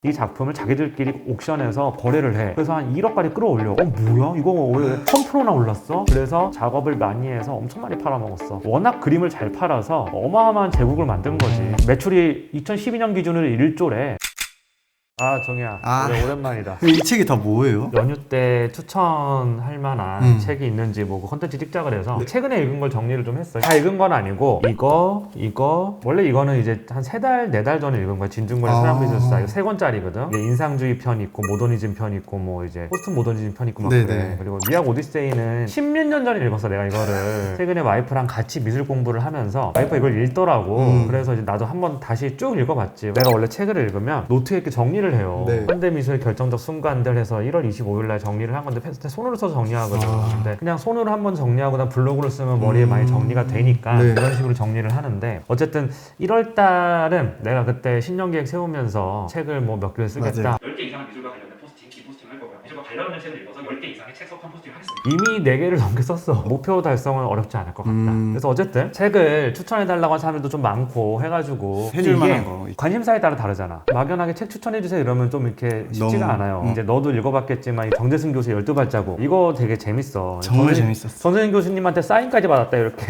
이 작품을 자기들끼리 옥션에서 거래를 해. 그래서 한 1억까지 끌어올려. 뭐야? 이거 왜 1000%나 올랐어? 그래서 작업을 많이 해서 엄청 많이 팔아먹었어. 워낙 그림을 잘 팔아서 어마어마한 제국을 만든 거지. 매출이 2012년 기준으로 1조래. 아, 정희야. 오랜만이다. 이 책이 다 뭐예요? 연휴 때 추천할 만한 책이 있는지 뭐 컨텐츠 찍자 그래서 최근에 읽은 걸 정리를 좀 했어요. 다 읽은 건 아니고 이거 원래 이거는 이제 한 3달, 4달 전에 읽은 거야. 진중권의 사람 비즈니스. 이거 3권짜리거든. 인상주의 편 있고 모더니즘 편 있고 뭐 이제 포스트 모더니즘 편 있고 막 그래. 그리고 미학 오디세이는 10몇 년 전에 읽었어 내가 이거를. 최근에 와이프랑 같이 미술 공부를 하면서 와이프가 이걸 읽더라고. 그래서 이제 나도 한번 다시 쭉 읽어봤지. 내가 원래 책을 읽으면 노트에 이렇게 정리를 해요. 현대미술의 결정적 순간들 해서 1월 25일 날 정리를 한 건데 손으로 써서 정리하거든. 근데 그냥 손으로 한번 정리하거나 블로그로 쓰면 머리에 많이 정리가 되니까 이런 식으로 정리를 하는데 어쨌든 1월 달은 내가 그때 신년계획 세우면서 책을 뭐 몇 개를 쓰겠다. 10개 이상의 미술과 관련된 포스팅, 키포스팅을 할 거고요. 미술과 관련된 책을 읽어서 10개 이상의 책 속한 포스팅을 하겠습니다. 이미 4개를 넘게 썼어. 목표 달성은 어렵지 않을 것 같다. 그래서 어쨌든 책을 추천해달라고 한 사람들도 좀 많고 해가지고 해줄 이게 만한 거. 관심사에 따라 다르잖아. 막연하게 책 추천해주세요 이러면 좀 이렇게 쉽지가 너무, 않아요. 이제 너도 읽어봤겠지만 이 정재승 교수의 12발자국 이거 되게 재밌어. 정말 재밌었어. 정재승 교수님한테 사인까지 받았다 이렇게.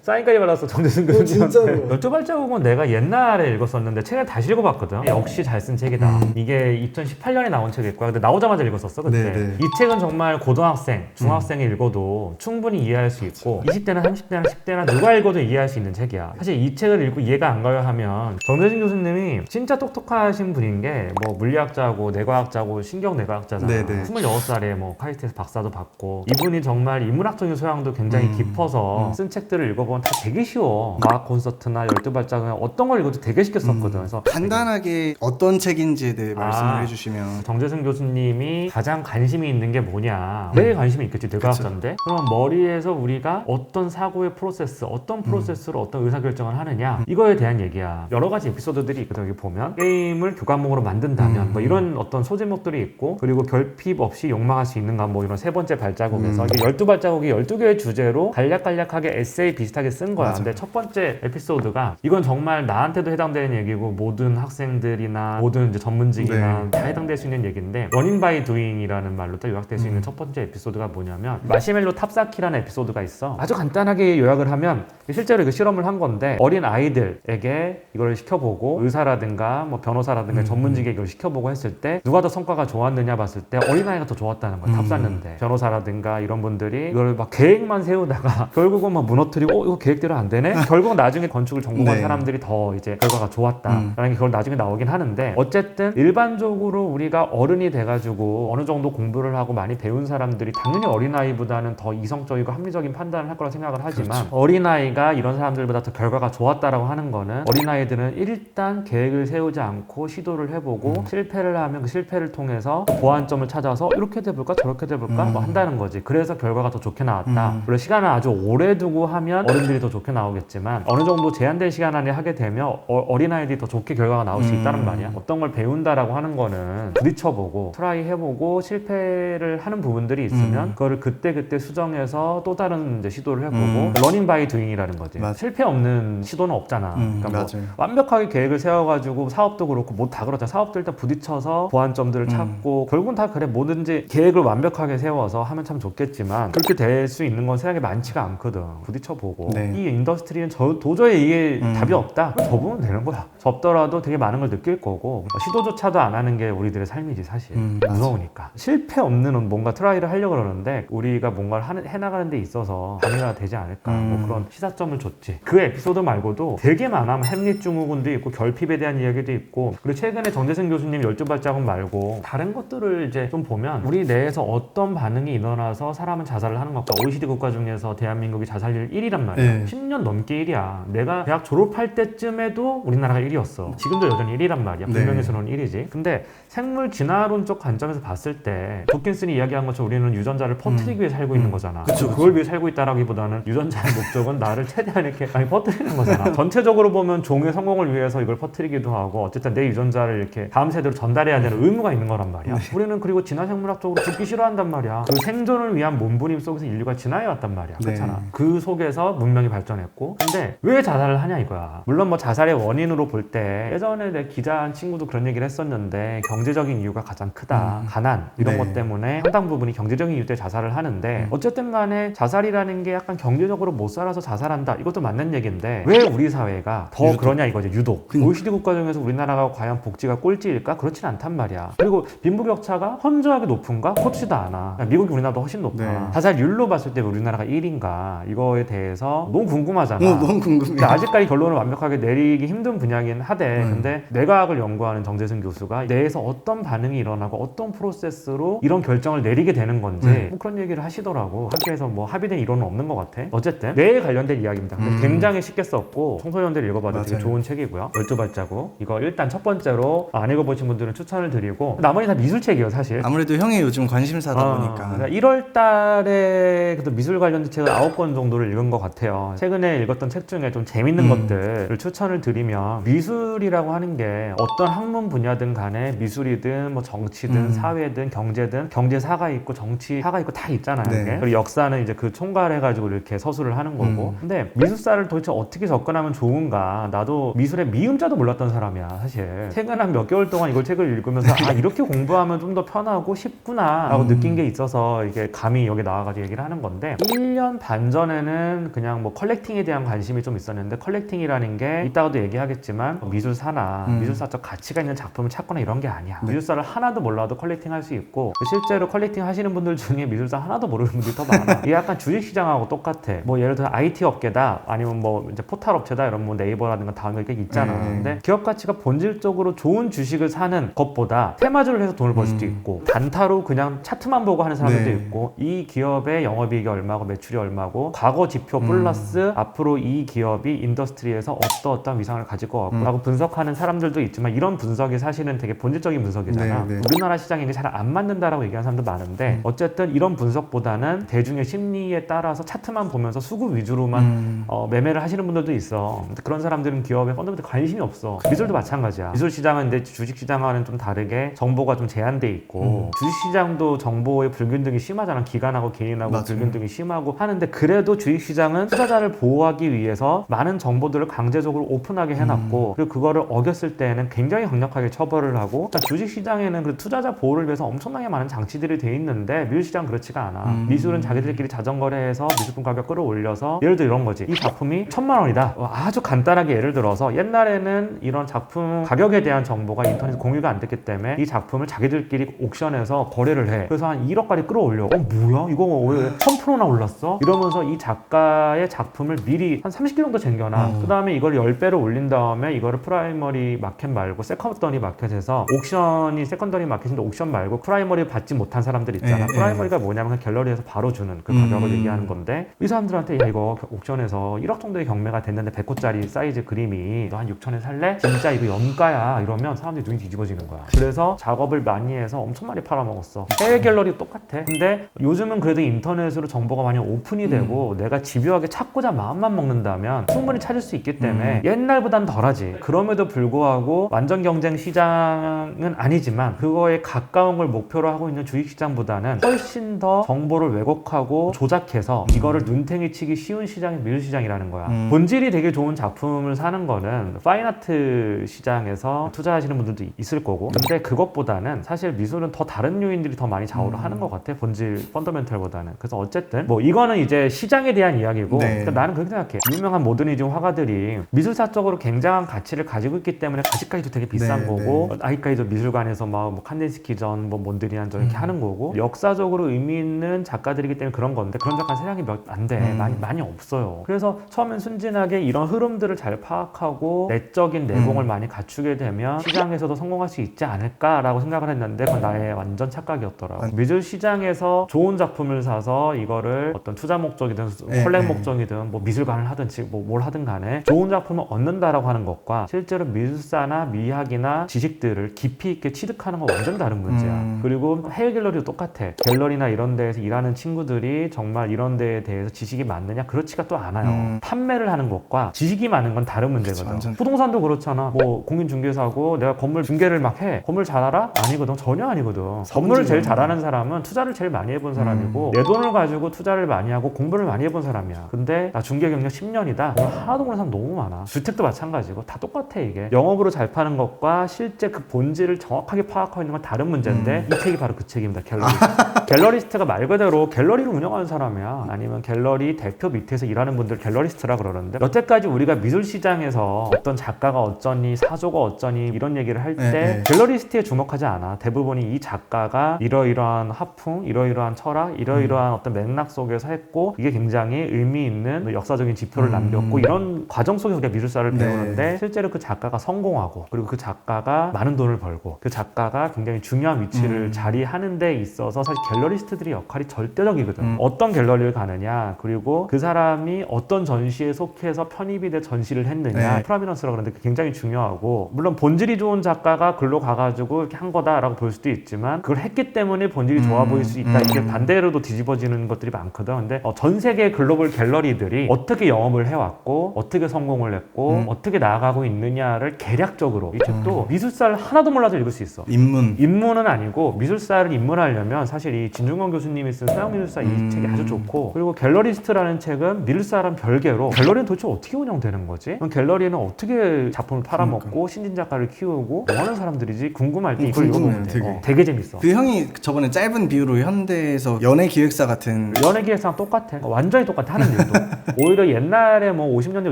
사인까지 받았어 정재승 교수님한테. 12발자국은 내가 옛날에 읽었었는데 책을 다시 읽어봤거든. 역시 잘 쓴 책이다. 이게 2018년에 나온 책일 거야. 근데 나오자마자 읽었었어 그때. 이 책은 정말 고등학생, 중학생이 읽어도 충분히 이해할 수 있고 20대나 30대나 10대나 누가 읽어도 이해할 수 있는 책이야. 사실 이 책을 읽고 이해가 안 가요 하면 정재승 교수님이 진짜 똑똑하신 분인 게 뭐 물리학자고 내과학자고 신경내과학자잖아. 26살에 뭐 카이스트에서 박사도 받고 이분이 정말 인문학적인 소양도 굉장히 깊어서 쓴 책들을 읽어보면 다 되게 쉬워. 과학 콘서트나 12발자국 어떤 걸 읽어도 되게 쉽게 썼거든. 그래서 간단하게 어떤 책인지에 대해 말씀을 해주시면. 정재승 교수님이 가장 관심이 있는 게 뭐냐. 왜 관심이 있겠지 뇌과학자인데. 그럼 머리에서 우리가 어떤 사고의 프로세스, 어떤 프로세스로 어떤 의사결정을 하느냐 이거에 대한 얘기야. 여러 가지 에피소드들이 있거든. 여기 보면 게임을 교과목으로 만든다면 뭐 이런 어떤 소제목들이 있고, 그리고 결핍 없이 욕망할 수 있는가 뭐 이런 3번째 발자국에서 이게 12발자국이 12개의 주제로 간략간략하게 에세이 비슷하게 쓴 거야. 근데 첫 번째 에피소드가 이건 정말 나한테도 해당되는 얘기고 모든 학생들이나 모든 이제 전문직이나 다 해당될 수 있는 얘기인데 러닝 바이 두잉이라는 말로 딱 요약될 수 있는 첫 번째 에피소드가 뭐냐면 마시멜로 탑쌓기라는 에피소드가 있어. 아주 간단하게 요약을 하면 실제로 이거 실험을 한 건데 어린 아이들에게 이걸 시켜보고 의사라든가 뭐 변호사라든가 전문직에게 이걸 시켜보고 했을 때 누가 더 성과가 좋았느냐 봤을 때 어린아이가 더 좋았다는 거야. 탑쌓는데 변호사라든가 이런 분들이 이걸 막 계획만 세우다가 결국은 막 무너뜨리고 이거 계획대로 안 되네? 결국은 나중에 건축을 전공한 사람들이 더 이제 결과가 좋았다라는 게 그걸 나중에 나오긴 하는데 어쨌든 일반적으로 우리가 어른이 돼가지고 어느 정도 공부를 하고 많이 배운 사람들이 당연히 어린아이보다는 더 이성적이고 합리적인 판단을 할 거라 생각을 하지만 어린아이가 이런 사람들보다 더 결과가 좋았다라고 하는 거는 어린아이들은 일단 계획을 세우지 않고 시도를 해보고 실패를 하면 그 실패를 통해서 보완점을 찾아서 이렇게 돼볼까 저렇게 돼볼까 뭐 한다는 거지. 그래서 결과가 더 좋게 나왔다. 물론 시간을 아주 오래 두고 하면 어른들이 더 좋게 나오겠지만 어느 정도 제한된 시간 안에 하게 되면 어린아이들이 더 좋게 결과가 나올 수 있다는 말이야. 어떤 걸 배운다라고 하는 거는 부딪혀보고 트라이 해보고 실패를 하는 부분들이 있으면 그거를 그때그때 수정해서 또 다른 이제 시도를 해보고 러닝 바이 두잉이라는 거지. 실패 없는 시도는 없잖아. 그러니까 뭐 완벽하게 계획을 세워가지고 사업도 그렇고 뭐 다 그렇잖아. 사업도 일단 부딪혀서 보완점들을 찾고 결국은 다 그래. 뭐든지 계획을 완벽하게 세워서 하면 참 좋겠지만 그렇게 될 수 있는 건 세상에 많지가 않거든. 부딪혀보고 이 인더스트리는 도저히 이게 답이 없다. 접으면 되는 거야. 접더라도 되게 많은 걸 느낄 거고 시도조차도 안 하는 게 우리들의 삶이지 사실. 무서우니까. 실패 없는 뭔가 트라이를 하려고 그러는데 우리가 뭔가를 해나가는 데 있어서 방해가 되지 않을까. 뭐 그런 시사점을 줬지. 그 에피소드 말고도 되게 많아. 햄릿 증후군도 있고 결핍에 대한 이야기도 있고 그리고 최근에 정재승 교수님 12발자국 말고 다른 것들을 이제 좀 보면 우리 내에서 어떤 반응이 일어나서 사람은 자살을 하는 것과 OECD 국가 중에서 대한민국이 자살률 1위란 말이야. 10년 넘게 1위야. 내가 대학 졸업할 때쯤에도 우리나라가 1위였어. 지금도 여전히 1위란 말이야. 분명에서는 1위지. 근데 생물 진화론적 관점에서 봤을 때 도킨슨이 이야기한 것처럼 우리는 유전자를 퍼뜨리기 위해 살고 있는 거잖아. 그걸 위해 살고 있다라기보다는 유전자의 목적은 나를 최대한 이렇게 많이 퍼뜨리는 거잖아. 전체적으로 보면 종의 성공을 위해서 이걸 퍼뜨리기도 하고 어쨌든 내 유전자를 이렇게 다음 세대로 전달해야 되는 의무가 있는 거란 말이야. 우리는 그리고 진화생물학적으로 죽기 싫어한단 말이야. 그 생존을 위한 몸부림 속에서 인류가 진화해 왔단 말이야. 그렇잖아. 그 속에서 문명이 발전했고. 근데 왜 자살을 하냐 이거야. 물론 뭐 자살의 원인으로 볼 때 예전에 내 기자한 친구도 그런 얘기를 했었는데 경제적인 이유가 가장 크다. 가난 이런 것 때문에 상당 부분이 경제적인 이유 때문에 자살을 하는데 어쨌든 간에 자살이라는 게 약간 경제적으로 못 살아서 자살한다. 이것도 맞는 얘기인데 왜 우리 사회가 더 그러냐 이거지. 유독. OECD 국가 중에서 우리나라가 과연 복지가 꼴찌일까? 그렇진 않단 말이야. 그리고 빈부격차가 현저하게 높은가? 그렇지도 않아. 미국이 우리나라보다 훨씬 높아. 자살률로 봤을 때 우리나라가 1인가? 이거에 대해서 너무 궁금하잖아. 너무 궁금해. 근데 아직까지 결론을 완벽하게 내리기 힘든 분야긴 하대. 근데 뇌과학을 연구하는 정재승 교수가 뇌에서 어떤 반응이 일어나고 어떤 프로세스로 이런 결정을 내리게 되는 건지 뭐 그런 얘기를 하시더라고. 학계에서 뭐 합의된 이론은 없는 것 같아. 어쨌든 뇌에 관련된 이야기입니다. 근데 굉장히 쉽게 썼고 청소년들 읽어봐도 되게 좋은 책이고요. 12발자국. 이거 일단 첫 번째로 안 읽어보신 분들은 추천을 드리고 나머지 다 미술책이에요 사실. 아무래도 형이 요즘 관심사다 보니까. 그러니까 1월 달에 그래도 미술 관련된 책을 9권 정도를 읽은 것 같아요. 최근에 읽었던 책 중에 좀 재밌는 것들을 추천을 드리면 미술이라고 하는 게 어떤 학문 분야든 간에 미술이든 뭐 정치든 사회든 경제든 경제사가 있고 정치사가 있고 다 있잖아요. 이게. 그리고 역사는 이제 그 총괄해가지고 이렇게 서술을 하는 거고. 근데 미술사를 도대체 어떻게 접근하면 좋은가? 나도 미술의 미음자도 몰랐던 사람이야 사실. 최근 한 몇 개월 동안 이걸 책을 읽으면서 아 이렇게 공부하면 좀 더 편하고 쉽구나 라고 느낀 게 있어서 이게 감히 여기 나와가지고 얘기를 하는 건데 1년 반 전에는 그냥 뭐 컬렉팅에 대한 관심이 좀 있었는데 컬렉팅이라는 게 이따가도 얘기하겠지만 미술사나 미술사적 가치가 있는 작품을 찾거나 이런 게 아니야. 미술사를 하나도 몰라도 컬렉팅 할 수 있고 실제로 컬렉팅 하시는 분들 중에 미술사 하나도 모르는 분들이 더 많아. 이게 약간 주식시장하고 똑같아. 뭐 예를 들어 IT 업계다 아니면 뭐 이제 포탈 업체다 이런 뭐 네이버라든가 다음에 이렇게 있잖아. 근데 기업 가치가 본질적으로 좋은 주식을 사는 것보다 테마주를 해서 돈을 벌 수도 있고 단타로 그냥 차트만 보고 하는 사람들도 있고 이 기업의 영업이익이 얼마고 매출이 얼마고 과거 지표 플러스 앞으로 이 기업이 인더스트리에서 어떤 위상을 가질 것 같고 라고 분석하는 사람들도 있지만 이런 분석이 사실은 되게 본질적인 분석이잖아. 우리나라 시장에 잘 안 맞는다라고 얘기하는 사람도 많은데 어쨌든 이런 분석보다는 대중의 심리에 따라서 차트만 보면서 수급 위주로만 매매를 하시는 분들도 있어. 그런 사람들은 기업에 펀더멘털 관심이 없어. 미술도 마찬가지야. 미술 시장은 근데 주식 시장과는 좀 다르게 정보가 좀 제한돼 있고 주식 시장도 정보의 불균등이 심하잖아. 기관하고 개인하고 불균등이 심하고 하는데 그래도 주식 시장은 투자자를 보호하기 위해서 많은 정보들을 강제적으로 오픈하게 해놨고 그리고 그거를 어겼을 때는 굉장히 강력하게 처벌을 하고 주식 시장에는 그 투자자 보호를 위해서 엄청나게 많은 장치들이 돼 있는데 미술 시장 그렇지가 않아. 미술은 자기들끼리 자전거래해서 미술품 가격 끌어올려서 예를 들어 이런 거지. 이 작품이 1,000만 원이다. 아주 간단하게 예를 들어서 옛날에는 이런 작품 가격에 대한 정보가 인터넷에 공유가 안 됐기 때문에 이 작품을 자기들끼리 옥션에서 거래를 해. 그래서 한 1억까지 끌어올려. 뭐야? 이거 왜 1000%나 올랐어? 이러면서 이 작가의 작품을 미리 한 30개 정도 쟁겨놔. 그 다음에 이걸 10배로 올린 다음에 이거를 프라이머리 마켓 말고 세컨더리 마켓에서 옥션이 세컨더리 마켓인데 옥션 말고 프라이머리 받지 못한 사람들 있잖아. 프라이머리가 뭐냐면 갤러리에서 바로 주는 그 가격을 얘기하는 건데 이 사람들한테 야 이거 옥션에서 1억 정도의 경매가 됐는데 100호짜리 사이즈 그림이 너 한 6천에 살래? 진짜 이거 연가야 이러면 사람들이 눈이 뒤집어지는 거야. 그래서 작업을 많이 해서 엄청 많이 팔아먹었어. 해외 갤러리 똑같아. 근데 요즘은 그래도 인터넷으로 정보가 많이 오픈이 되고 내가 집요하게 찾고자 마음만 먹는다면 충분히 찾을 수 있기 때문에 옛날보단 덜하지. 그럼에도 불구하고 완전 경쟁 시장은 아니지만 그거에 가까운 걸 목표로 하고 있는 주식시장보다는 훨씬 더 정보를 왜곡하고 조작해서 이거를 눈탱이 치기 쉬운 시장이 미술시장이라는 거야. 본질이 되게 좋은 작품을 사는 거는 파인아트 시장에서 투자하시는 분들도 있을 거고 근데 그것보다는 사실 미술은 더 다른 요인들이 더 많이 좌우를 하는 것 같아. 본질 펀더멘털보다는. 그래서 어쨌든 뭐 이거는 이제 시장에 대한 이야기고 그러니까 나는 그렇게 생각해. 유명한 모더니즘 화가들이 미술사적으로 굉장한 가치를 가지고 있기 때문에 아직까지도 되게 비싼 거고 아직까지도 미술관에서 막 뭐 칸딘스키 전, 뭐 몬드리안 전 이렇게 하는 거고 역사적으로 의미 있는 작가들이기 때문에 그런 건데 그런 작가 세량이 몇 안 돼. 많이 없어요. 그래서 처음엔 순진하게 이런 흐름들을 잘 파악하고 내적인 내공을 많이 갖추게 되면 시장에서도 성공할 수 있지 않을까라고 생각을 했는데 그건 나의 완전 착각이었더라고. 미술 시장에서 좋은 작품을 사서 이거를 어떤 투자 목적이든 컬렉 목적이든 뭐 미술관을 하든지 뭐 뭘 하든 간에 좋은 작품을 얻는다라고 하는 것과 실제로 미술사나 미학이나 지식들을 깊이 있게 취득하는 건 완전 다른 문제야. 그리고 해외 갤러리도 똑같아. 갤러리나 이런 데에서 일하는 친구들이 정말 이런 데에 대해서 지식이 많느냐? 그렇지가 또 않아요. 판매를 하는 것과 지식이 많은 건 다른 문제거든. 완전. 부동산도 그렇잖아. 뭐 공인중개사고 내가 건물 중개를 막 해. 건물 잘 알아? 아니거든. 전혀 아니거든. 건물을 제일 잘하는 사람은 투자를 제일 많이 해본 사람이고 내 돈을 가지고 투자를 많이 하고 공부를 많이 해본 사람이야. 근데 나 중개 경력 10년이다. 하나도 모르는 사람 너무 많아. 주택도 마찬가지고 다 똑같아 이게. 영업으로 잘 파는 것과 실제 그 본질을 정확하게 파악하고 있는 건 다른 문제인데 이 책이 바로 그 책입니다. 갤러리스트. 갤러리스트가 말 그대로 갤러리를 운영하는 사람이야. 아니면 갤러리 대표 밑에서 일하는 분들 갤러리스트라 그러는데 여태까지 우리가 미술 시장에서 어떤 작가가 어쩌니 사조가 어쩌니 이런 얘기를 할 때 갤러리스트에 주목하지 않아. 대부분이 이 작가가 이러이러한 화풍, 이러이러한 철학, 이러이러한 어떤 맥락 속에서 했고 이게 굉장히 의미 있는 역사적인 지표를 남겼고 이런 과정 속에서 우리가 미술사를 배우는데 실제로 그 작가가 성공하고 그리고 그 작가가 많은 돈을 벌고 그 작가가 굉장히 중요한 위치를 자리하는 데 있어서 사실 갤러리스트들의 역할이 절대적이거든. 어떤 갤러리를 가느냐 그리고 그 사람이 어떤 전시에 속해서 편입이 돼 전시를 했느냐 프라미넌스라고 그러는데 굉장히 중요하고 물론 본질이 좋은 작가가 글로 가가지고 이렇게 한 거다라고 볼 수도 있지만 그걸 했기 때문에 본질이 좋아 보일 수 있다. 이게 반대로도 뒤집어지는 것들이 많거든. 근데 전 세계 글로벌 갤러리들이 어떻게 영업을 해왔고 어떻게 성공을 했고 어떻게 나아가고 있느냐를 계략적으로 이 책도 미술사를 하나도 몰라도 읽을 수 있어. 입문은 아니고 미술사를 입문하려면 사실 이 진중권 교수님이 쓴 서양미술사 이 책이 아주 좋고 그리고 갤러리스트라는 책은 미술사랑 별개로 갤러리는 도대체 어떻게 운영되는 거지? 그럼 갤러리는 어떻게 작품을 팔아먹고 신진 작가를 키우고 뭐 하는 사람들이지? 궁금할 때 이걸 읽어보면 돼. 되게 재밌어. 그 형이 저번에 짧은 비유로 현대에서 연예기획사 같은 연예기획사랑 똑같아. 완전히 똑같아 하는 일도. 오히려 옛날에 뭐 50년대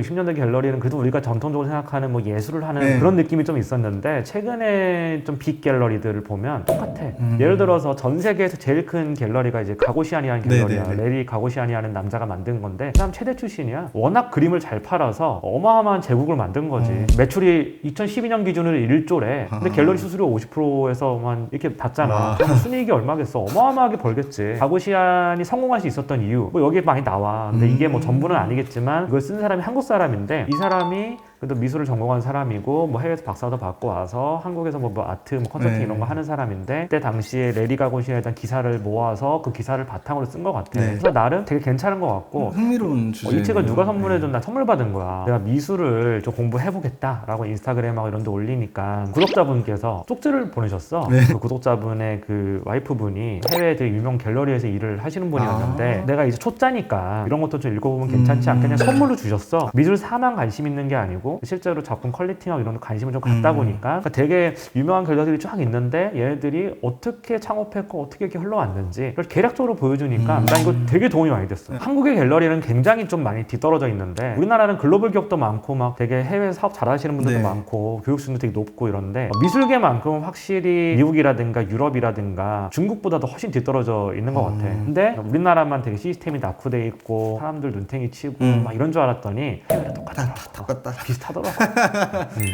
60년대 갤러리는 그래도 우리가 전통적으로 생각하는 뭐 예술을 하는 그런 느낌이 좀 있었는데 최근에 좀 빅 갤러리들을 보면 똑같아. 예를 들어서 전 세계에서 제일 큰 갤러리가 이제 가고시아니라는 갤러리야. 레리 가고시아니라는 남자가 만든 건데 그 사람 최대 출신이야. 워낙 그림을 잘 팔아서 어마어마한 제국을 만든 거지. 매출이 2012년 기준으로 1조래. 근데 갤러리 수수료 50%에서만 이렇게 받잖아. 순이익이 얼마겠어? 어마어마하게 벌겠지. 가고시안이 성공할 수 있었던 이유 뭐 여기에 많이 나와. 근데 이게 뭐 전부는 아니겠지만 이걸 쓴 사람이 한국 사람인데 이 사람이 그래도 미술을 전공한 사람이고 뭐 해외에서 박사도 받고 와서 한국에서 뭐 아트 뭐 컨설팅 이런 거 하는 사람인데 그때 당시에 레리 가고시아에 대한 기사를 모아서 그 기사를 바탕으로 쓴 것 같아. 그래서 나름 되게 괜찮은 것 같고 흥미로운 주제. 이 책을 누가 선물해줬나 선물 받은 거야. 내가 미술을 좀 공부해보겠다라고 인스타그램하고 이런 데 올리니까 구독자분께서 쪽지를 보내셨어. 그 구독자분의 그 와이프분이 해외 되게 유명 갤러리에서 일을 하시는 분이었는데 내가 이제 초짜니까 이런 것도 좀 읽어보면 괜찮지 않겠냐 선물로 주셨어. 미술사만 관심 있는 게 아니고 실제로 작품 퀄리티하고 이런 데 관심을 좀 갖다 보니까 그러니까 되게 유명한 갤러리들이 쫙 있는데 얘네들이 어떻게 창업했고 어떻게 이렇게 흘러왔는지 그걸 계략적으로 보여주니까 난 이거 되게 도움이 많이 됐어. 한국의 갤러리는 굉장히 좀 많이 뒤떨어져 있는데 우리나라는 글로벌 기업도 많고 막 되게 해외 사업 잘하시는 분들도 많고 교육 수준도 되게 높고 이런데 미술계만큼은 확실히 미국이라든가 유럽이라든가 중국보다도 훨씬 뒤떨어져 있는 것 같아. 근데 우리나라만 되게 시스템이 낙후돼 있고 사람들 눈탱이 치고 막 이런 줄 알았더니 해외랑 똑같더라고. 비슷하더라고.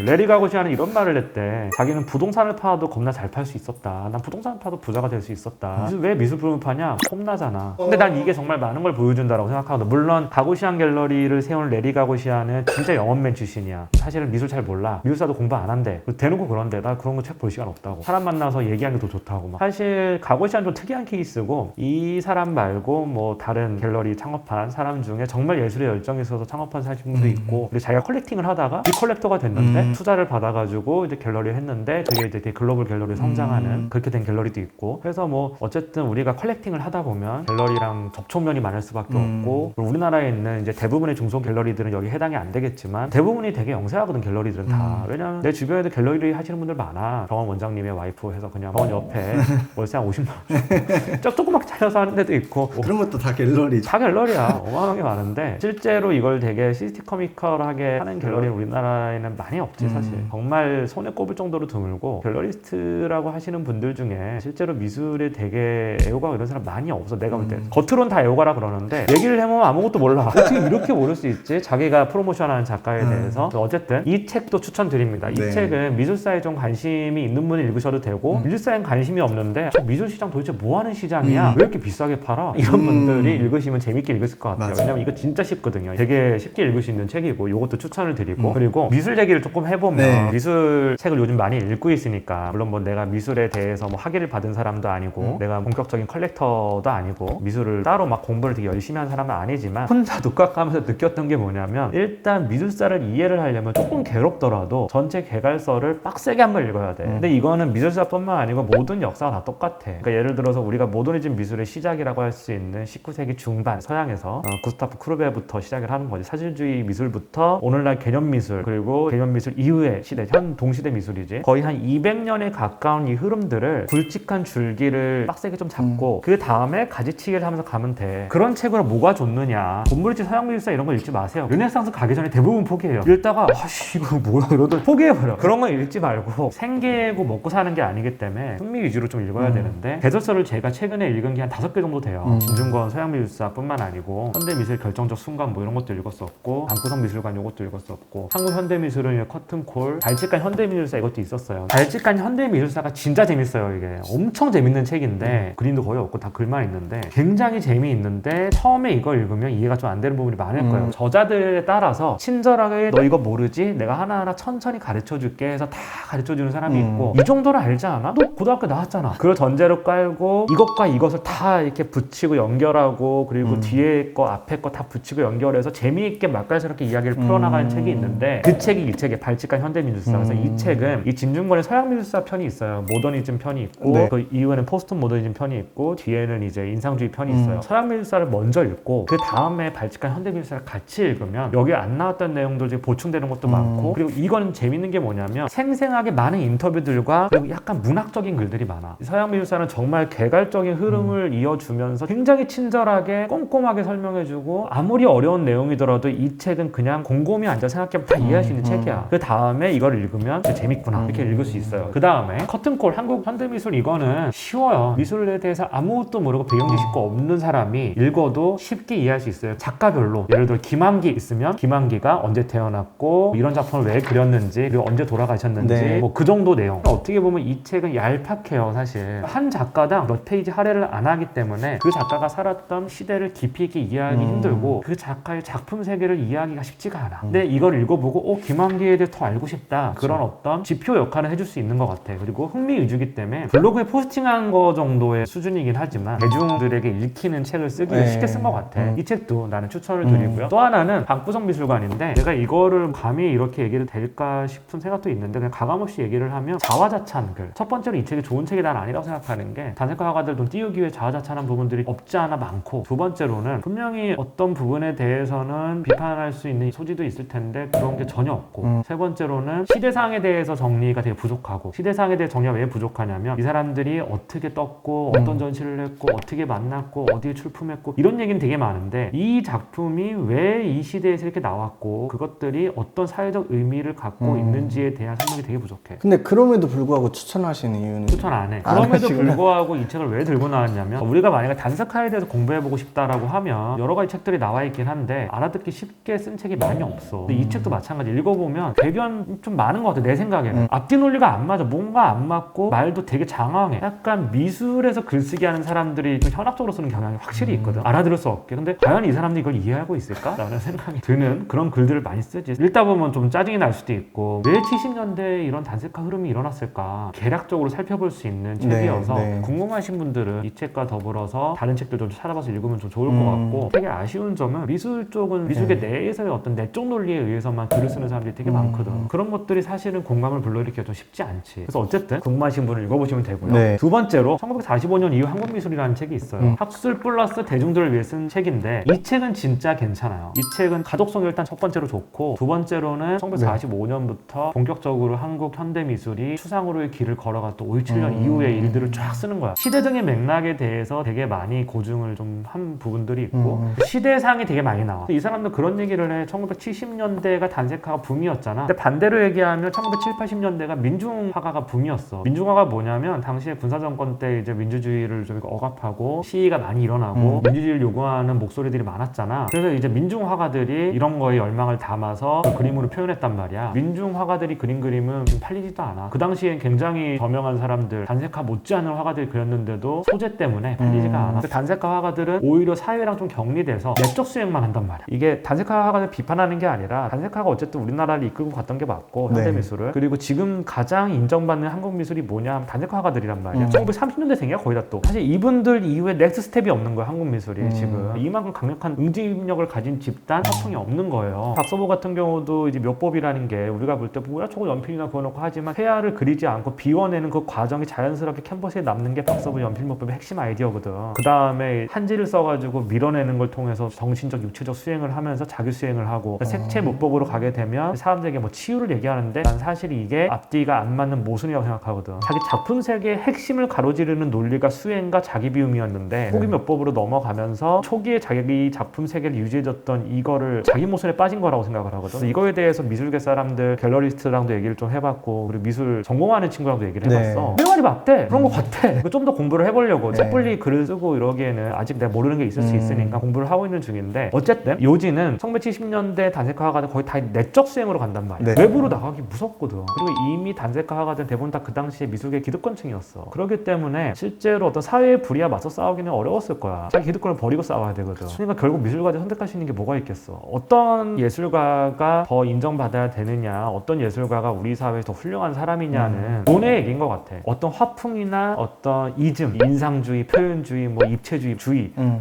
레리 가고시아는 이런 말을 했대. 자기는 부동산을 팔아도 겁나 잘 팔 수 있었다. 난 부동산을 팔아도 부자가 될 수 있었다. 왜 미술 부름을 파냐? 폼나잖아. 근데 난 이게 정말 많은 걸 보여준다라고 생각하거든. 물론 가고시안 갤러리를 세운 레리 가고시아는 진짜 영업맨 출신이야. 사실은 미술 잘 몰라. 미술사도 공부 안 한대. 대놓고 그런데 나 그런 거 책 볼 시간 없다고. 사람 만나서 얘기하는 게 더 좋다고. 막. 사실 가고시아는 좀 특이한 케이스고 이 사람 말고 뭐 다른 갤러리 창업한 사람 중에 정말 예술에 열정이 있어서 창업한 사람도 있고 그리고 자기가 컬렉팅을 하다가 빅컬렉터가 됐는데 투자를 받아가지고 이제 갤러리를 했는데 그게 이제 되게 글로벌 갤러리 성장하는 그렇게 된 갤러리도 있고 그래서 뭐 어쨌든 우리가 컬렉팅을 하다 보면 갤러리랑 접촉면이 많을 수밖에 없고 그리고 우리나라에 있는 이제 대부분의 중소 갤러리들은 여기 해당이 안 되겠지만 대부분이 되게 영세하거든 갤러리들은 다. 왜냐면 내 주변에도 갤러리 하시는 분들 많아. 병원 원장님의 와이프 해서 그냥 병원 옆에 월세 한 50만 원 조그맣게 차려서 하는 데도 있고 그런 것도 다 갤러리. 다 갤러리야. 어마어마하게 많은데 실제로 이걸 되게 시스티커미컬하게 하는 갤러리는 우리나라에는 많이 없지 사실. 정말 손에 꼽을 정도로 드물고 갤러리스트라고 하시는 분들 중에 실제로 미술에 되게 애호가고 이런 사람 많이 없어. 내가 볼 때 겉으로는 다 애호가라 그러는데 얘기를 해보면 아무것도 몰라. 어떻게 이렇게 모를 수 있지? 자기가 프로모션하는 작가에 대해서. 어쨌든 이 책도 추천드립니다. 이 책은 미술사에 좀 관심이 있는 분이 읽으셔도 되고 미술사엔 관심이 없는데 미술 시장 도대체 뭐 하는 시장이야? 왜 이렇게 비싸게 팔아? 이런 분들이 읽으시면 재밌게 읽으실 것 같아요. 왜냐면 이거 진짜 쉽거든요. 되게 쉽게 읽을 수 있는 책이고 이것도 추천을 드리고 있고 그리고 미술 얘기를 조금 해보면 네. 미술 책을 요즘 많이 읽고 있으니까 물론 뭐 내가 미술에 대해서 뭐 학위를 받은 사람도 아니고 내가 본격적인 컬렉터도 아니고 미술을 따로 막 공부를 되게 열심히 한 사람은 아니지만 혼자 독학하면서 느꼈던 게 뭐냐면 일단 미술사를 이해를 하려면 조금 괴롭더라도 전체 개괄서를 빡세게 한번 읽어야 돼. 근데 이거는 미술사뿐만 아니고 모든 역사가 다 똑같아. 그러니까 예를 들어서 우리가 모더니즘 미술의 시작이라고 할 수 있는 19세기 중반 서양에서 구스타프 크루베부터 시작을 하는 거지. 사실주의 미술부터 오늘날 개념 미술 그리고 개념 미술 이후의 시대, 현 동시대 미술이지. 거의 한 200년에 가까운 이 흐름들을 굵직한 줄기를 빡세게 좀 잡고 그 다음에 가지치기를 하면서 가면 돼. 그런 책으로 뭐가 좋느냐. 곰브리치 서양 미술사 이런 거 읽지 마세요. 르네상스 가기 전에 대부분 포기해요. 읽다가 아씨 이거 뭐야 이러더니 포기해버려. 그런 거 읽지 말고 생계고 먹고 사는 게 아니기 때문에 흥미 위주로 좀 읽어야 되는데 개설서를 제가 최근에 읽은 게 한 5개 정도 돼요. 김준권 서양 미술사뿐만 아니고 현대미술 결정적 순간 뭐 이런 것도 읽었었고 방구석 미술관 이것도 읽었었고 한국 현대미술은 커튼콜 발칙한 현대미술사 이것도 있었어요. 발칙한 현대미술사가 진짜 재밌어요. 이게 엄청 재밌는 책인데 그림도 거의 없고 다 글만 있는데 굉장히 재미있는데 처음에 이걸 읽으면 이해가 좀 안 되는 부분이 많을 거예요. 저자들에 따라서 친절하게 너 이거 모르지? 내가 하나하나 천천히 가르쳐줄게 해서 다 가르쳐주는 사람이 있고 이 정도는 알지 않아? 너 고등학교 나왔잖아. 그걸 전제로 깔고 이것과 이것을 다 이렇게 붙이고 연결하고 그리고 뒤에 거 앞에 거 다 붙이고 연결해서 재미있게 맛깔스럽게 이야기를 풀어나가는 책이 있는데 그 책이 이 책의 발칙한 현대미술사. 그래서 이 책은 이 진중권의 서양미술사 편이 있어요. 모더니즘 편이 있고 네. 그 이후에는 포스트 모더니즘 편이 있고 뒤에는 이제 인상주의 편이 있어요. 서양미술사를 먼저 읽고 그 다음에 발칙한 현대미술사를 같이 읽으면 여기에 안 나왔던 내용들 중에 보충되는 것도 많고 그리고 이건 재밌는 게 뭐냐면 생생하게 많은 인터뷰들과 그리고 약간 문학적인 글들이 많아. 서양미술사는 정말 개괄적인 흐름을 이어주면서 굉장히 친절하게 꼼꼼하게 설명해주고 아무리 어려운 내용이더라도 이 책은 그냥 곰곰이 앉아 생각해보면 다 이해할 수 있는 책이야. 그 다음에 이걸 읽으면 진짜 재밌구나 이렇게 읽을 수 있어요. 그 다음에 커튼콜 한국 현대미술 이거는 쉬워요. 미술에 대해서 아무것도 모르고 배경 지식도 없는 사람이 읽어도 쉽게 이해할 수 있어요. 작가별로 예를 들어 김한기 있으면 김한기가 언제 태어났고 이런 작품을 왜 그렸는지 그리고 언제 돌아가셨는지 네. 뭐 그 정도 내용. 어떻게 보면 이 책은 얄팍해요. 사실 한 작가당 몇 페이지 할애를 안 하기 때문에 그 작가가 살았던 시대를 깊이 있게 이해하기 힘들고 그 작가의 작품 세계를 이해하기가 쉽지가 않아. 근데 이걸 읽어보고 김한기에 대해 더 알고 싶다. 그런 어떤 지표 역할을 해줄 수 있는 것 같아. 그리고 흥미 위주기 때문에 블로그에 포스팅한 거 정도의 수준이긴 하지만 대중들에게 읽히는 책을 쓰기에 쉽게 쓴 것 같아. 이 책도 나는 추천을 드리고요. 또 하나는 방구석 미술관인데 내가 이거를 감히 이렇게 얘기를 될까 싶은 생각도 있는데 그냥 가감없이 얘기를 하면 자화자찬 글. 첫 번째로 이 책이 좋은 책이 난 아니라고 생각하는 게 단색화 화가들 돈 띄우기 위해 자화자찬한 부분들이 없지 않아 많고 두 번째로는 분명히 어떤 부분에 대해서는 비판할 수 있는 소지도 있을 텐데 그런 게 전혀 없고 세 번째로는 시대상에 대해서 정리가 되게 부족하고 시대상에 대해 정리가 왜 부족하냐면 이 사람들이 어떻게 떴고 어떤 전시를 했고 어떻게 만났고 어디에 출품했고 이런 얘기는 되게 많은데 이 작품이 왜 이 시대에서 이렇게 나왔고 그것들이 어떤 사회적 의미를 갖고 있는지에 대한 설명이 되게 부족해. 근데 그럼에도 불구하고 추천하시는 이유는? 추천 안 해. 안 그럼에도 하시구나. 불구하고 이 책을 왜 들고 나왔냐면 우리가 만약에 단색화에 대해서 공부해보고 싶다라고 하면 여러 가지 책들이 나와 있긴 한데 알아듣기 쉽게 쓴 책이 많이 없어. 근데 이 책도 마찬가지. 읽어보면 대변 좀 많은 것 같아. 내 생각에는. 앞뒤 논리가 안 맞아. 뭔가 안 맞고 말도 되게 장황해. 약간 미술에서 글쓰기 하는 사람들이 좀 현학적으로 쓰는 경향이 확실히 있거든. 알아들을 수 없게. 근데 과연 이 사람들이 이걸 이해하고 있을까? 라는 생각이 드는 그런 글들을 많이 쓰지. 읽다 보면 좀 짜증이 날 수도 있고 왜 70년대에 이런 단색화 흐름이 일어났을까? 개략적으로 살펴볼 수 있는 책이어서 네. 궁금하신 분들은 이 책과 더불어서 다른 책들 좀 찾아봐서 읽으면 좀 좋을 것 같고 되게 아쉬운 점은 미술 쪽은 미술계 내에서의 어떤 내적 논리에 의해서만 글을 쓰는 사람들이 되게 많거든. 그런 것들이 사실은 공감을 불러일으키기가 좀 쉽지 않지. 그래서 어쨌든 궁금하신 분은 읽어보시면 되고요. 네. 두 번째로 1945년 이후 한국미술이라는 책이 있어요. 학술 플러스 대중들을 위해 쓴 책인데 이 책은 진짜 괜찮아요. 이 책은 가독성이 일단 첫 번째로 좋고 두 번째로는 1945년부터 본격적으로 한국 현대미술이 추상으로의 길을 걸어갔던 5.17년 이후의 일들을 쫙 쓰는 거야. 시대적인 맥락에 대해서 되게 많이 고증을 좀 한 부분들이 있고 시대상이 되게 많이 나와. 이 사람들 그런 얘기를 해. 1970년대가 단색화가 붐이었잖아. 근데 반대로 얘기하면 1970, 80년대가 민중화가가 붐이었어. 민중화가 뭐냐면 당시에 군사정권 때 이제 민주주의를 좀 억압하고 시위가 많이 일어나고 민주주의를 요구하는 목소리들이 많았잖아. 그래서 이제 민중화가들이 이런 거에 열망을 담아서 그 그림으로 표현했단 말이야. 민중화가들이 그린 그림은 지금 팔리지도 않아. 그 당시엔 굉장히 저명한 사람들, 단색화 못지않은 화가들이 그렸는데도 소재 때문에 팔리지가 않아. 그 단색화 화가들은 오히려 사회랑 좀 격리돼서 내적 수행만 한단 말이야. 이게 단색화 화가들 비판하는 게 아니라 단색화가 어쨌든 우리나라를 이끌고 갔던 게 맞고 네. 현대미술을. 그리고 지금 가장 인정받는 한국 미술이 뭐냐 하면 단색화가들이란 말이야. 1930년대생이야 거의 다 또. 사실 이분들 이후에 넥스트 스텝이 없는 거야 한국 미술이 지금. 이만큼 강력한 응집력을 가진 집단 화풍이 없는 거예요. 박서보 같은 경우도 이제 묘법이라는 게 우리가 볼 때 뭐야 저거 연필이나 그어놓고 하지만 회화를 그리지 않고 비워내는 그 과정이 자연스럽게 캔버스에 남는 게 박서보 연필묘법의 핵심 아이디어거든. 그 다음에 한지를 써가지고 밀어내는 걸 통해서 정신적 육체적 수행을 하면서 자기 수행을 하고 색채 문법으로 가게 되면 사람들에게 뭐 치유를 얘기하는데 난 사실 이게 앞뒤가 안 맞는 모순이라고 생각하거든. 자기 작품 세계의 핵심을 가로지르는 논리가 수행과 자기 비움이었는데 후기 묘법으로 넘어가면서 초기에 자기 작품 세계를 유지해줬던 이거를 자기 모순에 빠진 거라고 생각을 하거든. 이거에 대해서 미술계 사람들 갤러리스트랑도 얘기를 좀 해봤고 그리고 미술 전공하는 친구랑도 얘기를 해봤어. 내 말이 맞대. 그런 거 같대. 좀 더 공부를 해보려고 책불리 글을 쓰고 이러기에는 아직 내가 모르는 게 있을 수 있으니까 공부를 하고 있는 중인데 어쨌든 요지는 1970년대 단색화가들 거의 다 내적 수행으로 간단 말이야. 외부로 나가기 무섭거든. 그리고 이미 단색화가들 대부분 다 그 당시에 미술계 기득권층이었어. 그렇기 때문에 실제로 어떤 사회의 불의와 맞서 싸우기는 어려웠을 거야. 자기 기득권을 버리고 싸워야 되거든. 그러니까 결국 미술가들 선택할 수 있는 게 뭐가 있겠어. 어떤 예술가가 더 인정받아야 되느냐, 어떤 예술가가 우리 사회에서 더 훌륭한 사람이냐는 돈의 얘기인 것 같아. 어떤 화풍이나 어떤 이즘, 인상주의, 표현주의, 뭐 입체주의,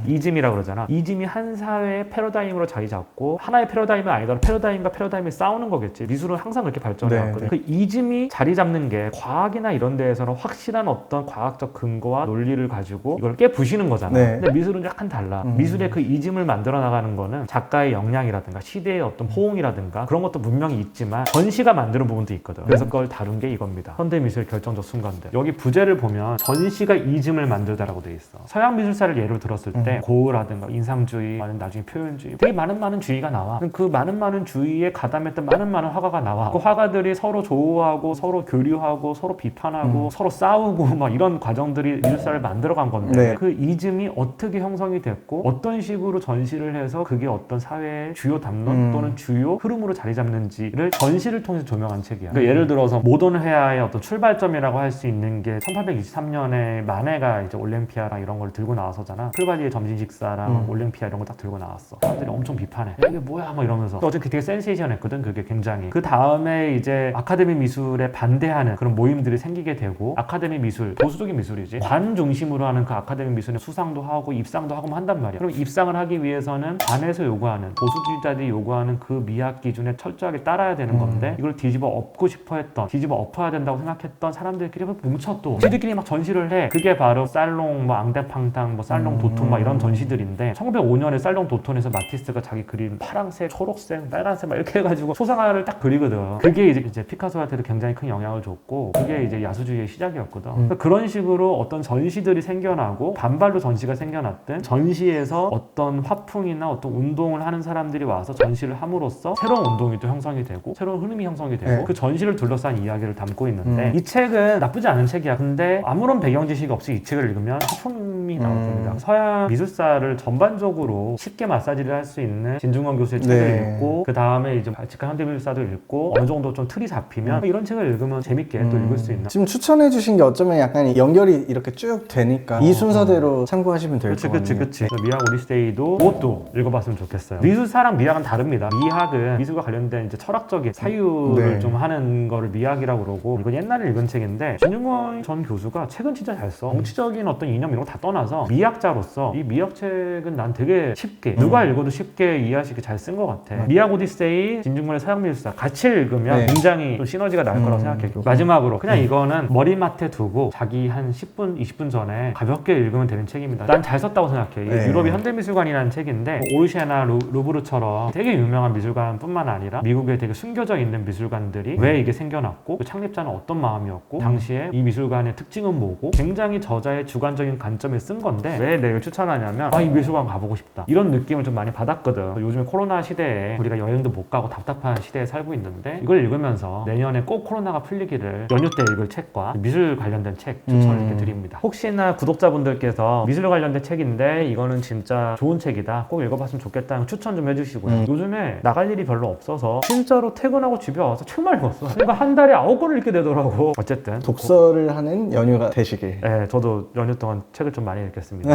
이즘이라고 그러잖아. 이즘이 한 사회의 패러다임으로 자리 잡고 하나의 패러다임은 아니더라도 패러다임과 패러다임이 싸우는 거겠지. 미술은 항상 그렇게 발전해왔거든. 그 이즘이 자리 잡는 게 과학이나 이런 데에서는 확실한 어떤 과학적 근거와 논리를 가지고 이걸 깨부시는 거잖아. 근데 미술은 약간 달라. 미술의 그 이즘을 만들어 나가는 거는 작가의 역량이라든가 시대의 어떤 호응이라든가 그런 것도 분명히 있지만 전시가 만드는 부분도 있거든. 그래서 그걸 다룬 게 이겁니다. 현대미술의 결정적 순간들. 여기 부제를 보면 전시가 이즘을 만들다라고 돼 있어. 서양 미술사를 예로 들었을 때 고흐라든가 인상주의, 나중에 표현주의 되게 많은 주의가 나와. 그 많은 주의에 가담했던 많은 화가가 나와. 그 화가들이 서로 조우하고 서로 교류하고 서로 비판하고 서로 싸우고 막 이런 과정들이 미술사를 만들어간 건데 그 이즘이 어떻게 형성이 됐고 어떤 식으로 전시를 해서 그게 어떤 사회의 주요 담론 또는 주요 흐름으로 자리 잡는지를 전시를 통해서 조명한 책이야. 그러니까 예를 들어서 모던 회화의 어떤 출발점이라고 할 수 있는 게 1823년에 마네가 이제 올랭피아랑 이런 걸 들고 나와서잖아. 풀바디의 점심 식사랑 올랭피아 이런 걸 딱 들고 나왔어. 사람들이 엄청 비판해. 야, 이게 뭐야? 막 이러면서. 어쨌든 되게 센세이션했거든. 그게 굉장히. 그 다음에 이제 아카데미 미술에 반대하는 그런 모임들이 생기게 되고 아카데미 미술, 보수적인 미술이지. 관 중심으로 하는 그 아카데미 미술에 수상도 하고 입상도 하고 한단 말이야. 그럼 입상을 하기 위해서는 관에서 요구하는 보수주의자들이 요구하는 그 미학 기준에 철저하게 따라야 되는 건데 이걸 뒤집어 엎고 싶어 했던, 뒤집어 엎어야 된다고 생각했던 사람들끼리 뭉쳐 또. 지들끼리 막 전시를 해. 그게 바로 살롱, 뭐 앙대팡탕, 뭐 살롱 도톤 막 이런 전시들인데 1905년에 살롱 도톤에서 마티스가 자기 그린 파란색, 초록색, 빨간색 막 이렇게 해가지고 초상화를 딱 그리거든. 그게 이제 피카소한테도 굉장히 큰 영향을 줬고 그게 이제 야수주의의 시작이었거든. 그러니까 그런 식으로 어떤 전시들이 생겨나고 반발로 전시가 생겨났든 전시에서 어떤 화풍이나 어떤 운동을 하는 사람들이 와서 전시를 함으로써 새로운 운동이 또 형성이 되고 새로운 흐름이 형성이 되고 그 전시를 둘러싼 이야기를 담고 있는데 이 책은 나쁘지 않은 책이야. 근데 아무런 배경 지식 없이 이 책을 읽으면 화풍이 나올 겁니다. 서양 미술사를 전반적으로 쉽게 마사지를 할 수 있는 진중권 교수의 책을 읽고 그 다음에 이제 발칙한 현대미술사도 읽고 어느 정도 좀 틀이 잡히면 이런 책을 읽으면 재밌게 또 읽을 수 있는. 지금 추천해 주신 게 어쩌면 약간 연결이 이렇게 쭉 되니까 이 순서대로 참고하시면 될 것 같아요. 그치. 미학 오디세이도 그것도 읽어봤으면 좋겠어요. 미술사랑 미학은 다릅니다. 미학은 미술과 관련된 이제 철학적인 사유를 좀 하는 거를 미학이라고 그러고 이건 옛날에 읽은 책인데 진중권 전 교수가 책은 진짜 잘 써. 정치적인 어떤 이념 이런 거 다 떠나서 미학자로서 이 미학책은 난 되게 쉽게 누가 읽어도 쉽게 이해할 수 있게 잘 쓴 것 같아. 미학 오디세이, 진중권의 서양 미술사 같이 읽으면 굉장히 좀 시너지가 날 거라고 생각해. 마지막으로 그냥 이거는 머리맡에 두고 자기 한 10분, 20분 전에 가볍게 읽으면 되는 책입니다. 난 잘 썼다고 생각해. 이게 유럽의 현대미술관이라는 책인데 오르쉐나 루브르처럼 되게 유명한 미술관 뿐만 아니라 미국에 되게 숨겨져 있는 미술관들이 왜 이게 생겨났고 그 창립자는 어떤 마음이었고 당시에 이 미술관의 특징은 뭐고 굉장히 저자의 주관적인 관점에 쓴 건데 왜 내가 추천하냐면 이 미술관 가보고 싶다 이런 느낌을 좀 많이 받았거든. 요즘에 코로나 시대에 우리가 여행도 못 가고 답답한 시대에 살고 있는데 이걸 읽으면서 내년에 꼭 코로나가 풀리기를 연휴 때 읽을 책과 미술 관련된 책 추천을 이렇게 드립니다. 혹시나 구독자분들께서 미술 관련된 책인데 이거는 진짜 좋은 책이다 꼭 읽어봤으면 좋겠다는 추천 좀 해주시고요. 요즘에 나갈 일이 별로 없어서 진짜로 퇴근하고 집에 와서 책만 읽었어. 그러니까 한 달에 9권을 읽게 되더라고. 어쨌든 독서를 하는 연휴가 되시길. 네, 저도 연휴 동안 책을 좀 많이 읽겠습니다.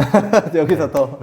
여기서 더